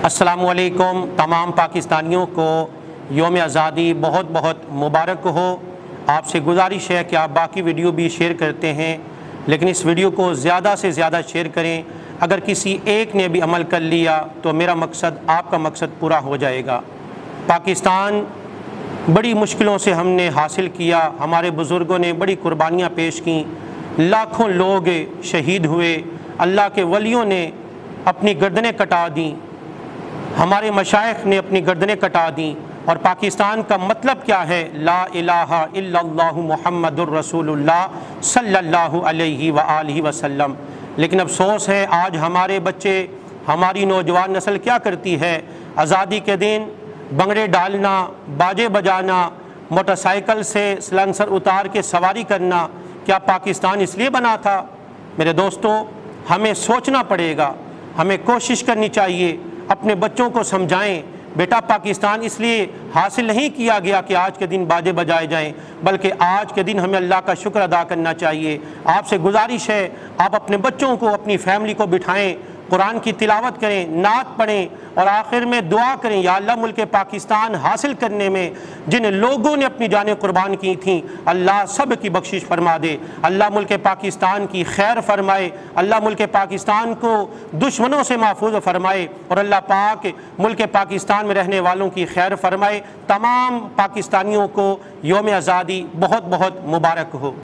अस्सलामुअलैकुम। तमाम पाकिस्तानियों को योम आज़ादी बहुत बहुत मुबारक हो। आपसे गुजारिश है कि आप बाकी वीडियो भी शेयर करते हैं, लेकिन इस वीडियो को ज़्यादा से ज़्यादा शेयर करें। अगर किसी एक ने भी अमल कर लिया तो मेरा मकसद, आपका मकसद पूरा हो जाएगा। पाकिस्तान बड़ी मुश्किलों से हमने हासिल किया, हमारे बुज़ुर्गों ने बड़ी कुर्बानियाँ पेश की, लाखों लोग शहीद हुए, अल्लाह के वलियों ने अपनी गर्दनें कटा दी, हमारे मशाइख ने अपनी गर्दनें कटा दी। और पाकिस्तान का मतलब क्या है? ला इलाहा इल्लल्लाहु मुहम्मदुर रसूलुल्लाह सल्लल्लाहु अलैहि व आलिहि वसल्लम। लेकिन अफसोस है, आज हमारे बच्चे, हमारी नौजवान नस्ल क्या करती है? आज़ादी के दिन बंगड़े डालना, बाजे बजाना, मोटरसाइकिल से सलेंसर उतार के सवारी करना, क्या पाकिस्तान इसलिए बना था? मेरे दोस्तों, हमें सोचना पड़ेगा, हमें कोशिश करनी चाहिए, अपने बच्चों को समझाएं, बेटा पाकिस्तान इसलिए हासिल नहीं किया गया कि आज के दिन बाजे बजाए जाएं, बल्कि आज के दिन हमें अल्लाह का शुक्र अदा करना चाहिए। आपसे गुजारिश है, आप अपने बच्चों को, अपनी फैमिली को बिठाएं, कुरान की तिलावत करें, नात पढ़ें और आखिर में दुआ करें, या अल्लाह मुल्क पाकिस्तान हासिल करने में जिन लोगों ने अपनी जानें कुर्बान की थीं, अल्लाह सब की बख्शिश फरमा दे। अल्लाह मुल्क पाकिस्तान की खैर फरमाए, अल्लाह मुल्क पाकिस्तान को दुश्मनों से महफूज फरमाए और अल्लाह पाक मुल्क पाकिस्तान में रहने वालों की खैर फरमाए। तमाम पाकिस्तानियों को योम आज़ादी बहुत बहुत मुबारक हो।